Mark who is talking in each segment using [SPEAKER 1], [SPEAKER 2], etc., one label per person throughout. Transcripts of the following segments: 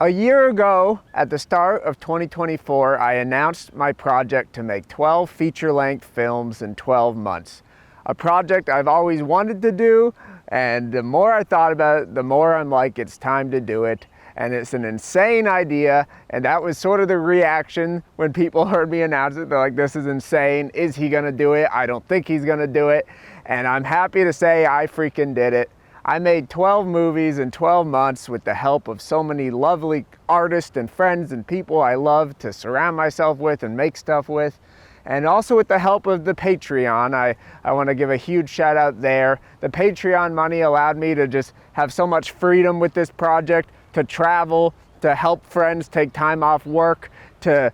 [SPEAKER 1] A year ago, at the start of 2024, I announced my project to make 12 feature-length films in 12 months. A project I've always wanted to do, and the more I thought about it, the more I'm like, it's time to do it. And it's an insane idea, and that was sort of the reaction when people heard me announce it. They're like, this is insane. Is he gonna do it? I don't think he's gonna do it. And I'm happy to say I freaking did it. I made 12 movies in 12 months with the help of so many lovely artists and friends and people I love to surround myself with and make stuff with. And also with the help of the Patreon. I want to give a huge shout out there. The Patreon money allowed me to just have so much freedom with this project, to travel, to help friends take time off work, to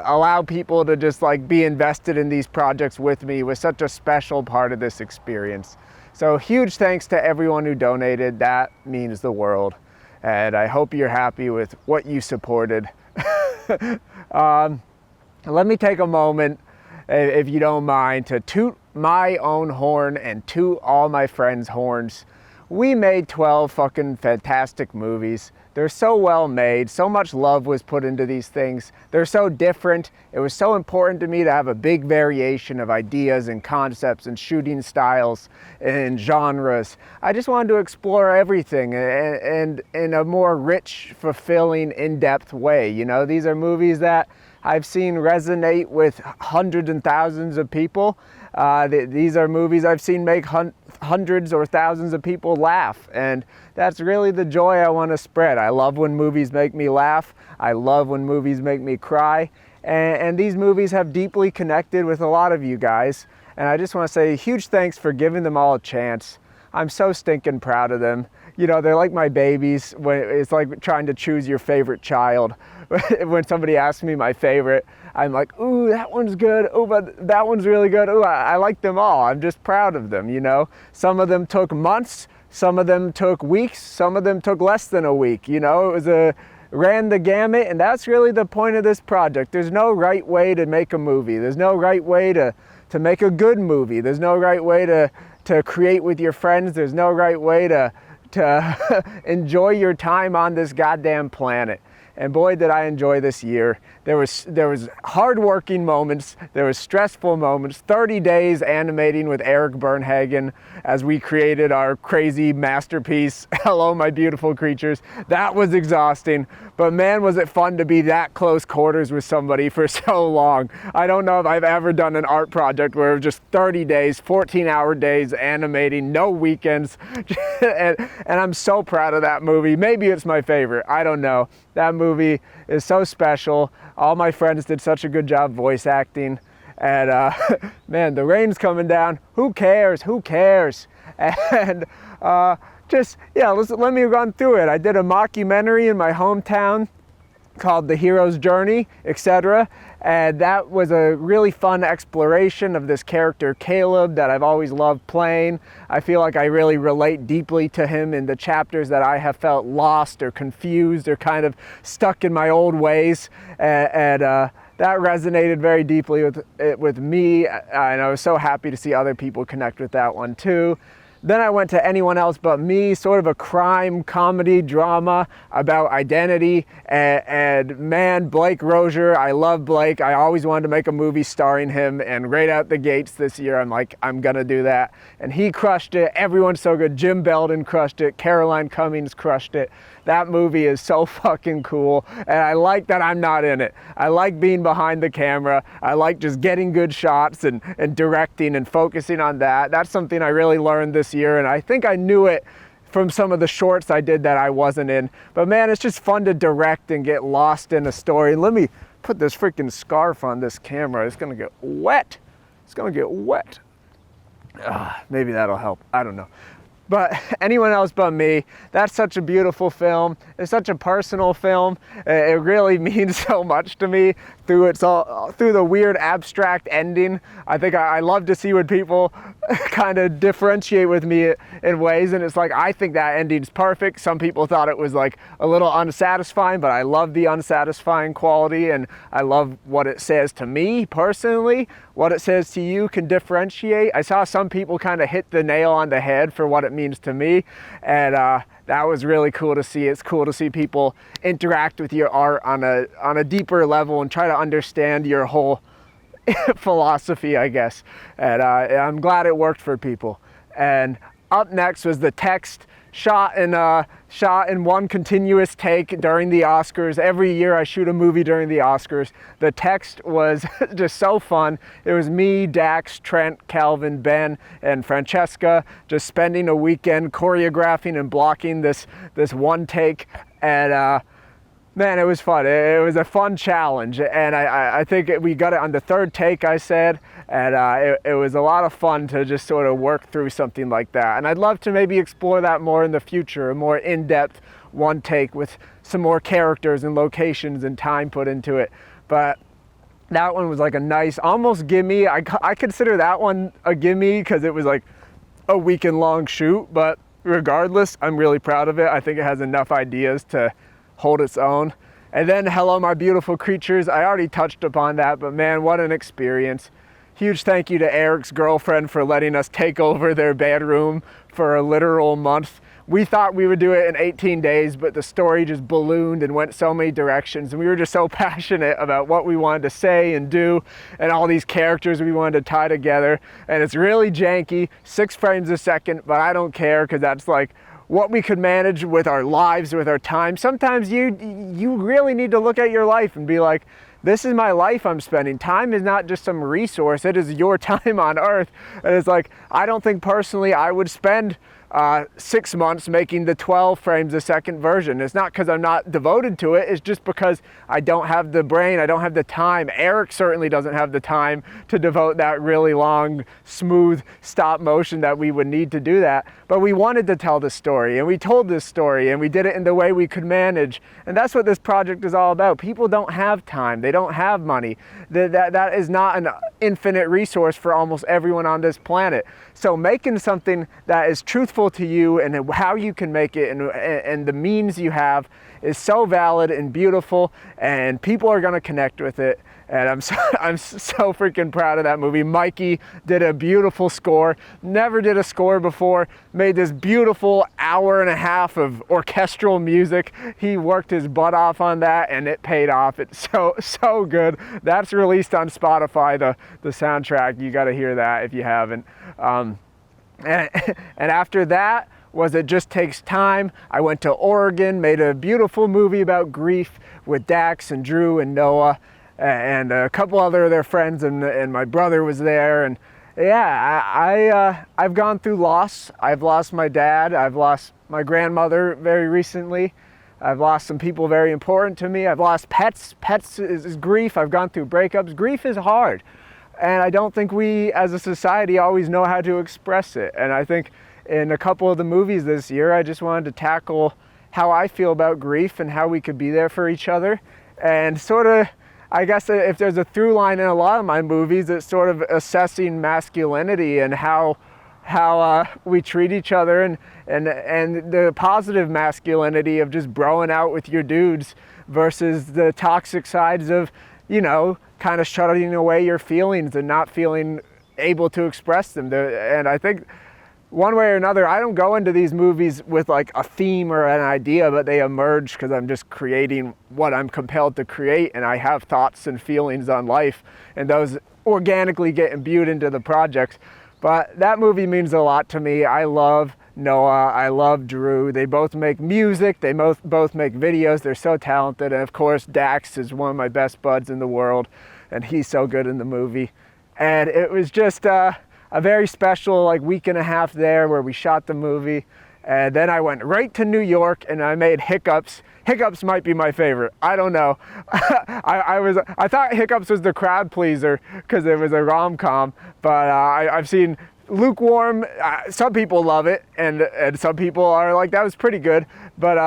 [SPEAKER 1] allow people to just like be invested in these projects with me was such a special part of this experience. So huge thanks to everyone who donated. That means the world. And I hope you're happy with what you supported. Let me take a moment, if you don't mind, to toot my own horn and toot all my friends' horns. We made 12 fucking fantastic movies. They're so well made. So much love was put into these things. They're so different. It was so important to me to have a big variation of ideas and concepts and shooting styles and genres. I just wanted to explore everything and in a more rich, fulfilling, in-depth way. You know, these are movies that I've seen resonate with hundreds and thousands of people. These are movies I've seen make hundreds or thousands of people laugh, and that's really the joy I want to spread. I love when movies make me laugh. I love when movies make me cry, and these movies have deeply connected with a lot of you guys, and I just want to say huge thanks for giving them all a chance. I'm so stinking proud of them. You know, they're like my babies. When it's like trying to choose your favorite child. When somebody asks me my favorite, I'm like, ooh, that one's good. Oh, but that one's really good. Ooh, I like them all. I'm just proud of them, you know. Some of them took months. Some of them took weeks. Some of them took less than a week. You know, ran the gamut, and that's really the point of this project. There's no right way to make a movie. There's no right way to make a good movie. There's no right way to create with your friends. There's no right way to enjoy your time on this goddamn planet. And boy, did I enjoy this year. There was hard-working moments, there was stressful moments, 30 days animating with Eric Bernhagen as we created our crazy masterpiece, Hello, My Beautiful Creatures. That was exhausting, but man, was it fun to be that close quarters with somebody for so long. I don't know if I've ever done an art project where it was just 30 days, 14-hour days animating, no weekends, and I'm so proud of that movie. Maybe it's my favorite, I don't know. That movie is so special. All my friends did such a good job voice acting. And man, the rain's coming down. Who cares? Who cares? And let me run through it. I did a mockumentary in my hometown called The Hero's Journey, etc. And that was a really fun exploration of this character, Caleb, that I've always loved playing. I feel like I really relate deeply to him in the chapters that I have felt lost or confused or kind of stuck in my old ways. And that resonated very deeply with me. And I was so happy to see other people connect with that one too. Then I went to Anyone Else But Me, sort of a crime comedy drama about identity. And man, Blake Rozier, I love Blake. I always wanted to make a movie starring him. And right out the gates this year, I'm like, I'm gonna do that. And he crushed it. Everyone's so good. Jim Belden crushed it. Caroline Cummings crushed it. That movie is so fucking cool. And I like that I'm not in it. I like being behind the camera. I like just getting good shots and directing and focusing on that. That's something I really learned this year, and I think I knew it from some of the shorts I did that I wasn't in. But man, it's just fun to direct and get lost in a story. Let me put this freaking scarf on this camera. It's gonna get wet. It's gonna get wet. Maybe that'll help, I don't know. But Anyone Else But Me, that's such a beautiful film. It's such a personal film. It really means so much to me through the weird abstract ending. I think I love to see when people kind of differentiate with me in ways, and it's like, I think that ending's perfect. Some people thought it was like a little unsatisfying, but I love the unsatisfying quality, and I love what it says to me personally. What it says to you can differentiate. I saw some people kind of hit the nail on the head for what it means to me, and that was really cool to see. It's cool to see people interact with your art on a deeper level and try to understand your whole philosophy, I guess. And I'm glad it worked for people. And up next was the text, shot in one continuous take during the Oscars. Every year I shoot a movie during the Oscars. The text was just so fun. It was me, Dax, Trent, Calvin, Ben, and Francesca just spending a weekend choreographing and blocking this one take. And man, it was fun. It was a fun challenge, and I think we got it on the third take, I said, and it was a lot of fun to just sort of work through something like that. And I'd love to maybe explore that more in the future, a more in-depth one take with some more characters and locations and time put into it. But that one was like a nice, almost gimme. I consider that one a gimme because it was like a weekend long shoot, but regardless, I'm really proud of it. I think it has enough ideas to hold its own. And then Hello My Beautiful Creatures, I already touched upon that, but man, what an experience. Huge thank you to Eric's girlfriend for letting us take over their bedroom for a literal month. We thought we would do it in 18 days, but the story just ballooned and went so many directions, and we were just so passionate about what we wanted to say and do, and all these characters we wanted to tie together. And it's really janky, 6 frames a second, but I don't care, because that's like what we could manage with our lives, with our time. Sometimes you really need to look at your life and be like, this is my life I'm spending. Time is not just some resource, it is your time on earth. And it's like, I don't think personally I would spend 6 months making the 12 frames a second version. It's not because I'm not devoted to it, it's just because I don't have the brain, I don't have the time. Eric certainly doesn't have the time to devote that really long, smooth stop motion that we would need to do that. But we wanted to tell this story, and we told this story, and we did it in the way we could manage. And that's what this project is all about. People don't have time, they don't have money. That is not an infinite resource for almost everyone on this planet. So making something that is truthful to you and how you can make it and the means you have is so valid and beautiful, and people are going to connect with it. And I'm so freaking proud of that movie. Mikey did a beautiful score. Never did a score before. Made this beautiful hour and a half of orchestral music. He worked his butt off on that, and it paid off. It's so good. That's released on Spotify, the soundtrack. You got to hear that if you haven't. And after that was It Just Takes Time. I went to Oregon, made a beautiful movie about grief with Dax and Drew and Noah and a couple other of their friends, and my brother was there. And yeah, I've gone through loss. I've lost my dad. I've lost my grandmother very recently. I've lost some people very important to me. I've lost pets. Pets is grief. I've gone through breakups. Grief is hard. And I don't think we as a society always know how to express it. And I think in a couple of the movies this year, I just wanted to tackle how I feel about grief and how we could be there for each other. And sort of, I guess if there's a through line in a lot of my movies, it's sort of assessing masculinity and how we treat each other, and the positive masculinity of just broing out with your dudes versus the toxic sides of, kind of shutting away your feelings and not feeling able to express them. And I think one way or another, I don't go into these movies with like a theme or an idea, but they emerge because I'm just creating what I'm compelled to create, and I have thoughts and feelings on life, and those organically get imbued into the projects. But that movie means a lot to me. I love Noah, I love Drew. They both make music, they both make videos. They're so talented. And of course, Dax is one of my best buds in the world, and he's so good in the movie. And it was just a very special week and a half there where we shot the movie. And then I went right to New York and I made Hiccups. Hiccups might be my favorite. I don't know. I thought Hiccups was the crowd pleaser because it was a rom-com, but I've seen lukewarm. Some people love it, and some people are like, that was pretty good. But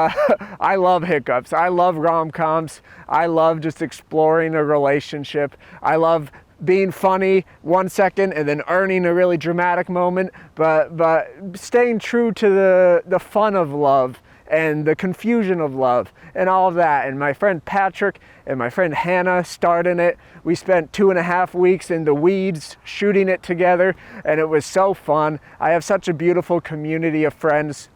[SPEAKER 1] I love Hiccups. I love rom-coms. I love just exploring a relationship. I love being funny 1 second and then earning a really dramatic moment, but staying true to the fun of love and the confusion of love and all of that. And my friend Patrick and my friend Hannah starred in it. We spent 2.5 weeks in the weeds shooting it together, and it was so fun. I have such a beautiful community of friends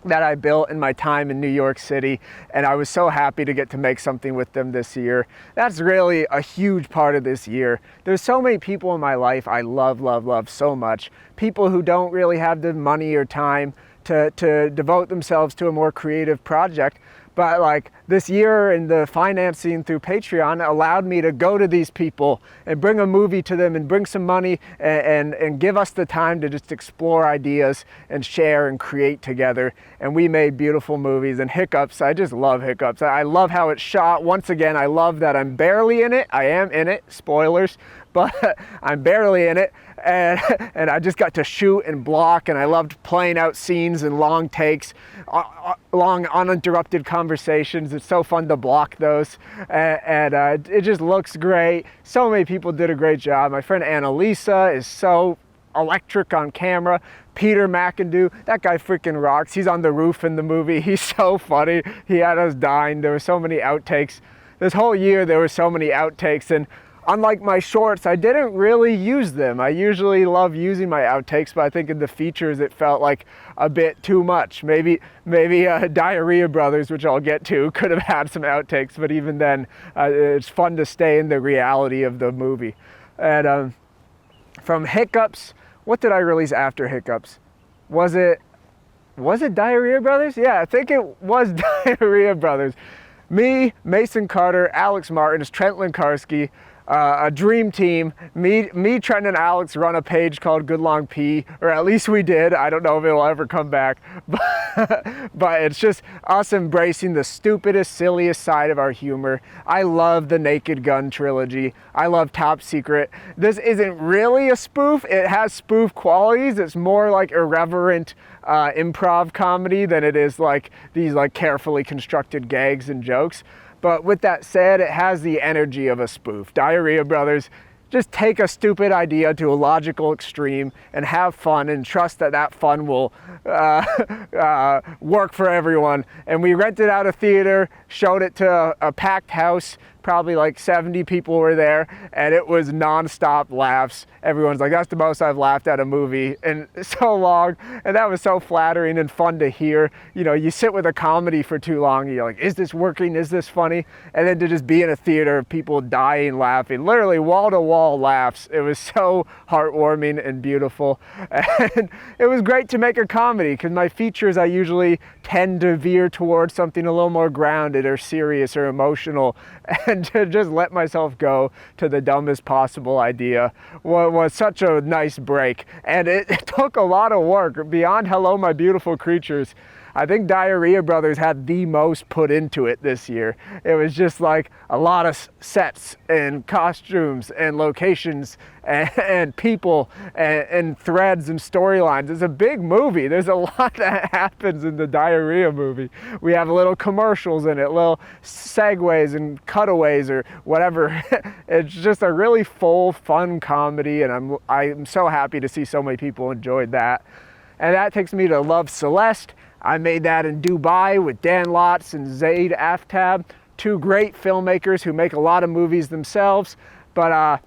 [SPEAKER 1] that I built in my time in New York City, and I was so happy to get to make something with them this year. That's really a huge part of this year. There's so many people in my life I love, love, love so much. People who don't really have the money or time to devote themselves to a more creative project. But like this year and the financing through Patreon allowed me to go to these people and bring a movie to them and bring some money and give us the time to just explore ideas and share and create together. And we made beautiful movies. And Hiccups, I just love Hiccups. I love how it's shot. Once again, I love that I'm barely in it. I am in it, spoilers, but I'm barely in it. And I just got to shoot and block, and I loved playing out scenes and long takes, long uninterrupted conversations. It's so fun to block those, and it just looks great. So many people did a great job. My friend Annalisa is so electric on camera. Peter McIndoe, that guy freaking rocks. He's on the roof in the movie. He's so funny. He had us dying. There were so many outtakes. This whole year there were so many outtakes, and unlike my shorts, I didn't really use them. I usually love using my outtakes, but I think in the features it felt like a bit too much. Maybe Diarrhea Brothers, which I'll get to, could have had some outtakes, but even then, it's fun to stay in the reality of the movie. And from Hiccups, what did I release after Hiccups? Was it Diarrhea Brothers? Yeah, I think it was Diarrhea Brothers. Me, Mason Carter, Alex Martins, Trent Linkarski, a dream team. Me, Trent, and Alex run a page called Good Long P, or at least we did. I don't know if it'll ever come back, but it's just us embracing the stupidest, silliest side of our humor. I love the Naked Gun trilogy. I love Top Secret. This isn't really a spoof. It has spoof qualities. It's more like irreverent improv comedy than it is like these like carefully constructed gags and jokes. But with that said, it has the energy of a spoof. Diarrhea Brothers, just take a stupid idea to a logical extreme and have fun and trust that that fun will work for everyone. And we rented out a theater, showed it to a packed house, probably like 70 people were there, and it was non-stop laughs. Everyone's like, that's the most I've laughed at a movie in so long, and that was so flattering and fun to hear. You know, you sit with a comedy for too long, and you're like, is this working? Is this funny? And then to just be in a theater of people dying laughing, literally wall-to-wall laughs. It was so heartwarming and beautiful, and it was great to make a comedy, because my features, I usually tend to veer towards something a little more grounded or serious or emotional, and to just let myself go to the dumbest possible idea was such a nice break. And it took a lot of work. Beyond Hello, My Beautiful Creatures, I think Diarrhea Brothers had the most put into it this year. It was just like a lot of sets and costumes and locations and people and threads and storylines. It's a big movie. There's a lot that happens in the Diarrhea movie. We have little commercials in it, little segues and cutaways or whatever. It's just a really full, fun comedy, and I'm so happy to see so many people enjoyed that. And that takes me to Love Celeste. I made that in Dubai with Dan Lotz and Zaid Aftab, two great filmmakers who make a lot of movies themselves. But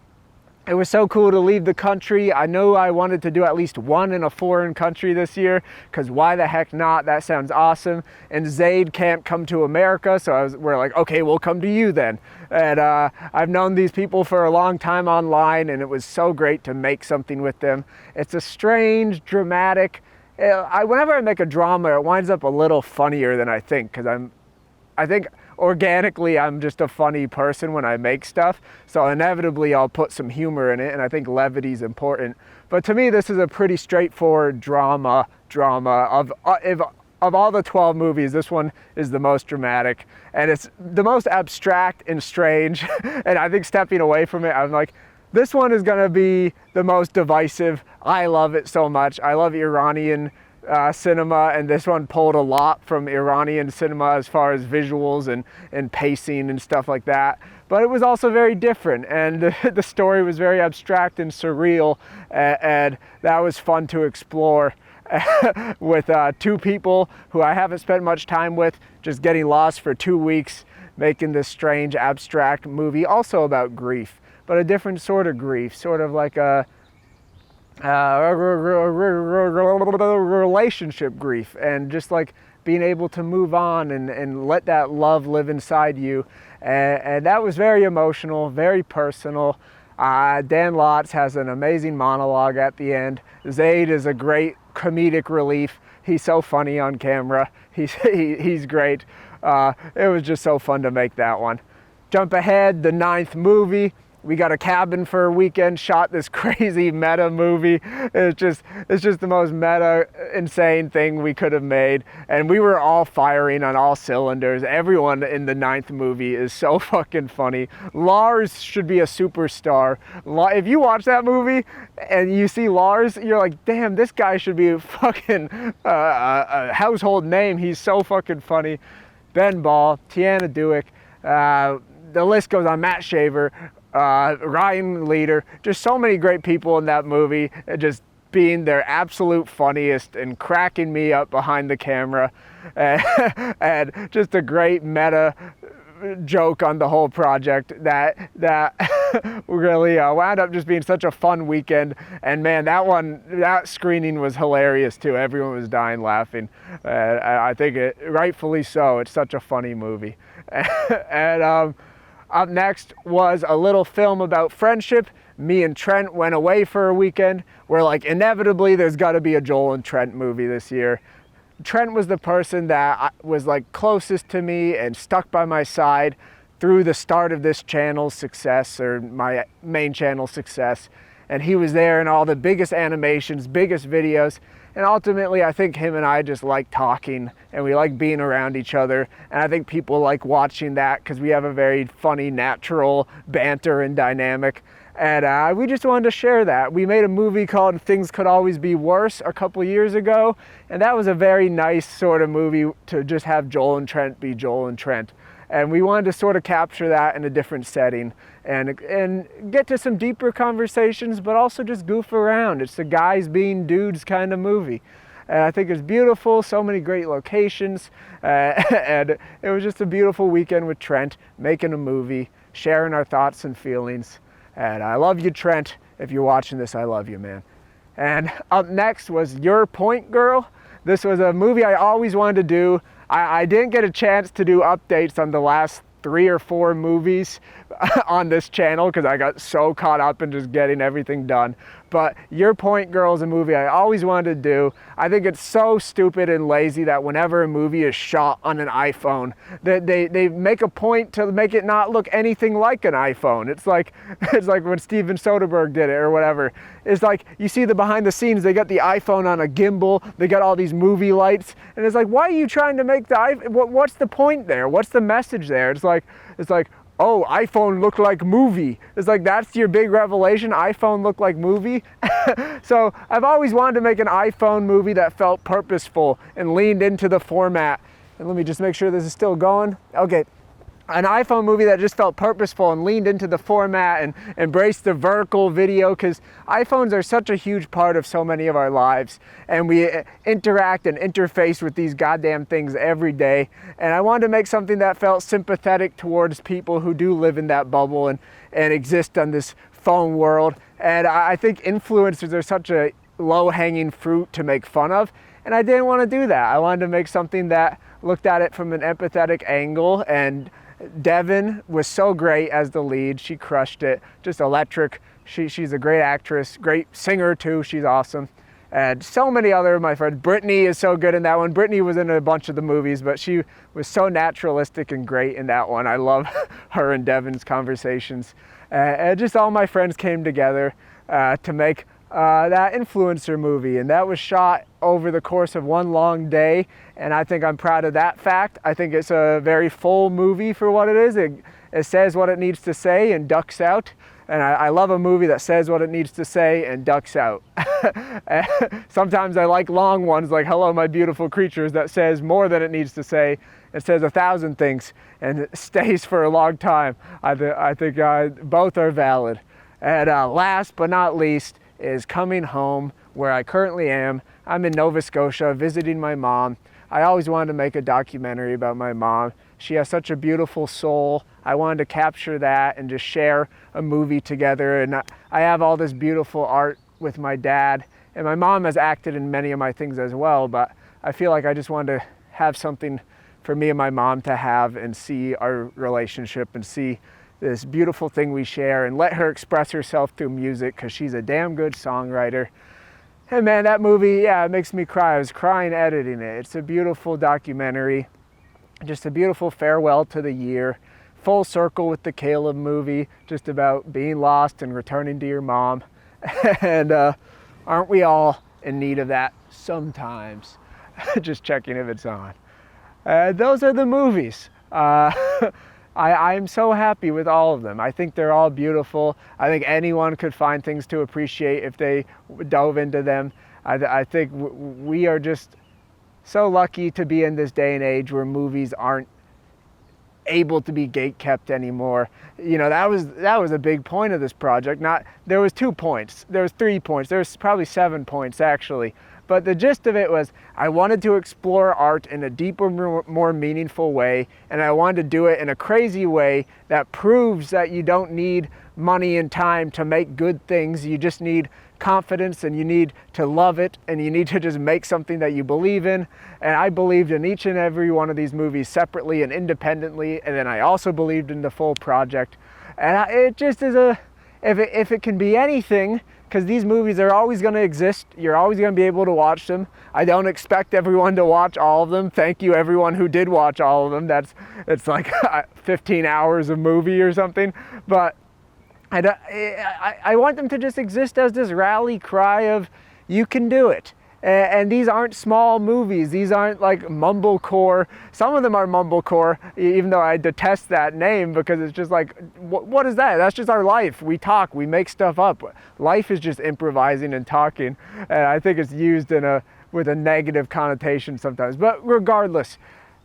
[SPEAKER 1] it was so cool to leave the country. I knew I wanted to do at least one in a foreign country this year, because why the heck not? That sounds awesome. And Zaid can't come to America, so we're like, okay, we'll come to you then. And I've known these people for a long time online, and it was so great to make something with them. It's a strange, dramatic, whenever I make a drama, it winds up a little funnier than I think, because I think organically I'm just a funny person when I make stuff, so inevitably I'll put some humor in it, and I think levity is important. But to me, this is a pretty straightforward drama. Of all the 12 movies, this one is the most dramatic, and it's the most abstract and strange. And I think stepping away from it, I'm like, this one is gonna be the most divisive. I love it so much. I love Iranian cinema, and this one pulled a lot from Iranian cinema as far as visuals and pacing and stuff like that. But it was also very different, and the story was very abstract and surreal, and that was fun to explore with two people who I haven't spent much time with, just getting lost for 2 weeks, making this strange abstract movie also about grief, but a different sort of grief, sort of like a relationship grief, and just like being able to move on and let that love live inside you. And that was very emotional, very personal. Dan Lotz has an amazing monologue at the end. Zayd is a great comedic relief. He's so funny on camera. He's great. It was just so fun to make that one. Jump ahead, the 9th movie. We got a cabin for a weekend, shot this crazy meta movie. It's just the most meta, insane thing we could have made. And we were all firing on all cylinders. Everyone in the 9th movie is so fucking funny. Lars should be a superstar. If you watch that movie and you see Lars, you're like, damn, this guy should be a fucking a household name. He's so fucking funny. Ben Ball, Tiana Dewick, the list goes on, Matt Shaver, Ryan Leader, just so many great people in that movie, just being their absolute funniest and cracking me up behind the camera, and just a great meta joke on the whole project that really wound up just being such a fun weekend. And man, that screening was hilarious too. Everyone was dying laughing. I think it rightfully so. It's such a funny movie. And up next was a little film about friendship. Me and Trent went away for a weekend. We're like, inevitably there's got to be a Joel and Trent movie this year. Trent was the person that was like closest to me and stuck by my side through the start of this channel's success, or my main channel's success. And he was there in all the biggest animations, biggest videos. And ultimately, I think him and I just like talking, and we like being around each other. And I think people like watching that because we have a very funny, natural banter and dynamic. And we just wanted to share that. We made a movie called Things Could Always Be Worse a couple years ago. And that was a very nice sort of movie to just have Joel and Trent be Joel and Trent. And we wanted to sort of capture that in a different setting and get to some deeper conversations, but also just goof around. It's the guys being dudes kind of movie. And I think it's beautiful, so many great locations. And it was just a beautiful weekend with Trent, making a movie, sharing our thoughts and feelings. And I love you, Trent. If you're watching this, I love you, man. And up next was Your Point Girl. This was a movie I always wanted to do. I didn't get a chance to do updates on the last 3 or 4 movies on this channel because I got so caught up in just getting everything done. But Your Point Girl is a movie I always wanted to do. I think it's so stupid and lazy that whenever a movie is shot on an iPhone, they make a point to make it not look anything like an iPhone. It's like when Steven Soderbergh did it or whatever. It's like you see the behind the scenes, they got the iPhone on a gimbal, they got all these movie lights, and it's like, why are you trying to make the iPhone? What's the point there? What's the message there? It's like, oh, iPhone looked like movie. It's like, that's your big revelation, iPhone looked like movie? So I've always wanted to make an iPhone movie that felt purposeful and leaned into the format. And let me just make sure this is still going. Okay. An iPhone movie that just felt purposeful and leaned into the format and embraced the vertical video, because iPhones are such a huge part of so many of our lives, and we interact and interface with these goddamn things every day. And I wanted to make something that felt sympathetic towards people who do live in that bubble and exist on this phone world. And I think influencers are such a low-hanging fruit to make fun of, and I didn't want to do that. I wanted to make something that looked at it from an empathetic angle. And Devin was so great as the lead. She crushed it, just electric. She's a great actress, great singer too. She's awesome. And so many other of my friends. Brittany is so good in that one. Brittany was in a bunch of the movies, but she was so naturalistic and great in that one. I love her and Devin's conversations. And just all my friends came together to make that influencer movie, and that was shot over the course of one long day, and I think I'm proud of that fact. I think it's a very full movie for what it is. It says what it needs to say and ducks out, and I love a movie that says what it needs to say and ducks out. Sometimes I like long ones like Hello My Beautiful Creatures that says more than it needs to say. It says 1,000 things and it stays for a long time. I think both are valid. And last but not least is Coming Home, where I currently am. I'm in Nova Scotia visiting my mom. I always wanted to make a documentary about my mom. She has such a beautiful soul. I wanted to capture that and just share a movie together. And I have all this beautiful art with my dad. And my mom has acted in many of my things as well, but I feel like I just wanted to have something for me and my mom to have and see our relationship and see this beautiful thing we share and let her express herself through music because she's a damn good songwriter. And man, that movie, yeah, it makes me cry. I was crying editing it. It's a beautiful documentary, just a beautiful farewell to the year. Full circle with the Caleb movie, just about being lost and returning to your mom. And aren't we all in need of that sometimes? Just checking if it's on. Those are the movies. I'm so happy with all of them. I think they're all beautiful. I think anyone could find things to appreciate if they dove into them. I think we are just so lucky to be in this day and age where movies aren't able to be gatekept anymore. You know, that was a big point of this project. There was 2 points. There was 3 points. There was probably 7 points actually. But the gist of it was I wanted to explore art in a deeper, more meaningful way, and I wanted to do it in a crazy way that proves that you don't need money and time to make good things. You just need confidence, and you need to love it, and you need to just make something that you believe in. And I believed in each and every one of these movies separately and independently, and then I also believed in the full project. And it just is if it can be anything, because these movies are always going to exist. You're always going to be able to watch them. I don't expect everyone to watch all of them. Thank you everyone who did watch all of them. It's like 15 hours of movie or something. But I want them to just exist as this rally cry of you can do it. And these aren't small movies. These aren't like mumblecore. Some of them are mumblecore, even though I detest that name because it's just like, what is that? That's just our life. We talk, we make stuff up. Life is just improvising and talking. And I think it's used with a negative connotation sometimes. But regardless,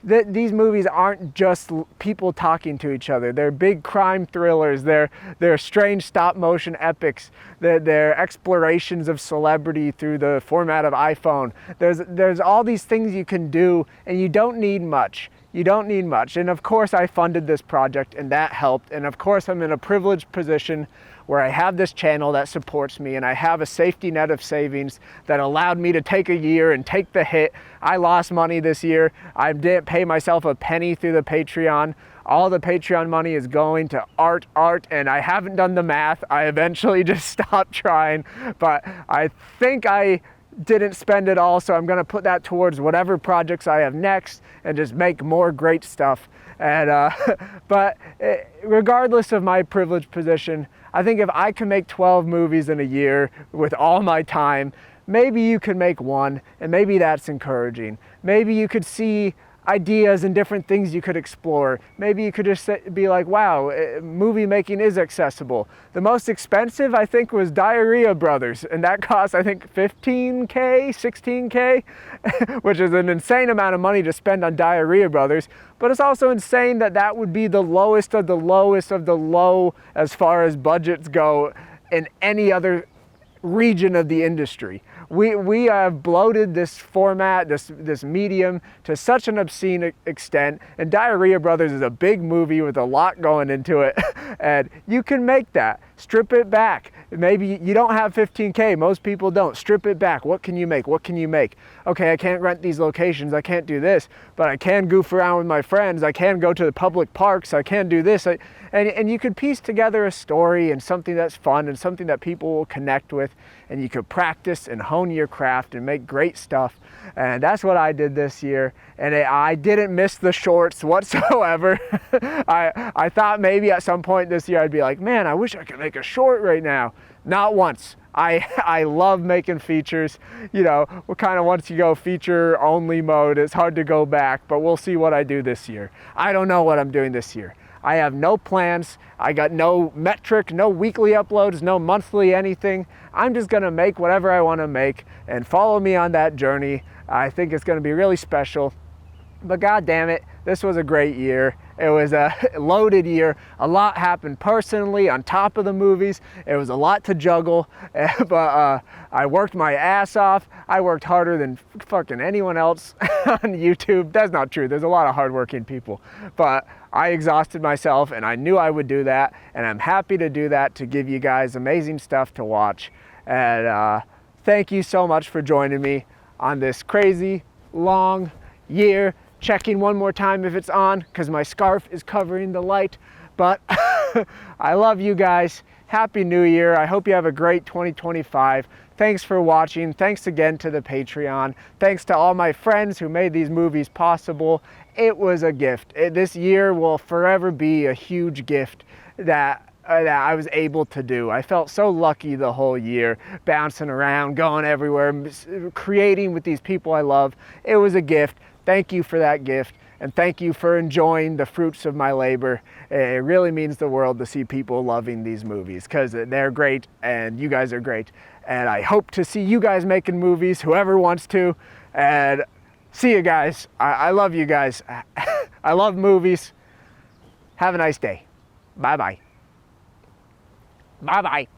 [SPEAKER 1] these movies aren't just people talking to each other. They're big crime thrillers. They're strange stop motion epics. They're explorations of celebrity through the format of iPhone. There's all these things you can do, and you don't need much. You don't need much. And of course I funded this project, and that helped. And of course I'm in a privileged position where I have this channel that supports me, and I have a safety net of savings that allowed me to take a year and take the hit. I lost money this year. I didn't pay myself a penny through the Patreon. All the Patreon money is going to art, and I haven't done the math. I eventually just stopped trying, but I think I didn't spend it all, so I'm gonna put that towards whatever projects I have next and just make more great stuff. And but regardless of my privileged position, I think if I can make 12 movies in a year with all my time, maybe you could make one, and maybe that's encouraging. Maybe you could see ideas and different things you could explore. Maybe you could just be like, wow, movie making is accessible. The most expensive, I think, was Diarrhea Brothers, and that cost, I think, $15K, $16K, which is an insane amount of money to spend on Diarrhea Brothers. But it's also insane that that would be the lowest of the lowest of the low as far as budgets go in any other region of the industry. We have bloated this format, this medium to such an obscene extent, and Diarrhea Brothers is a big movie with a lot going into it, and you can make that. Strip it back. Maybe you don't have 15K, most people don't. Strip it back. What can you make? What can you make? Okay, I can't rent these locations, I can't do this, but I can goof around with my friends, I can go to the public parks, I can do this. And you could piece together a story and something that's fun and something that people will connect with, and you could practice and hone your craft and make great stuff. And that's what I did this year, and I didn't miss the shorts whatsoever. I thought maybe at some point this year I'd be like, man, I wish I could make a short right now. Not once. I love making features. You know, we're kind of, once you go feature only mode, it's hard to go back, but we'll see what I do this year. I don't know what I'm doing this year. I have no plans. I got no metric, no weekly uploads, no monthly anything. I'm just gonna make whatever I wanna make and follow me on that journey. I think it's gonna be really special. But God damn it, this was a great year. It was a loaded year. A lot happened personally on top of the movies. It was a lot to juggle, but I worked my ass off. I worked harder than fucking anyone else on YouTube. That's not true. There's a lot of hardworking people, but I exhausted myself, and I knew I would do that, and I'm happy to do that to give you guys amazing stuff to watch. And thank you so much for joining me on this crazy long year. Checking one more time if it's on, because my scarf is covering the light. But I love you guys. Happy New Year. I hope you have a great 2025. Thanks for watching. Thanks again to the Patreon. Thanks to all my friends who made these movies possible. It was a gift. This year will forever be a huge gift that I was able to do. I felt so lucky the whole year, bouncing around, going everywhere, creating with these people I love. It was a gift. Thank you for that gift, and thank you for enjoying the fruits of my labor. It really means the world to see people loving these movies, because they're great and you guys are great. And I hope to see you guys making movies, whoever wants to. And see you guys. I love you guys. I love movies. Have a nice day. Bye-bye. Bye-bye.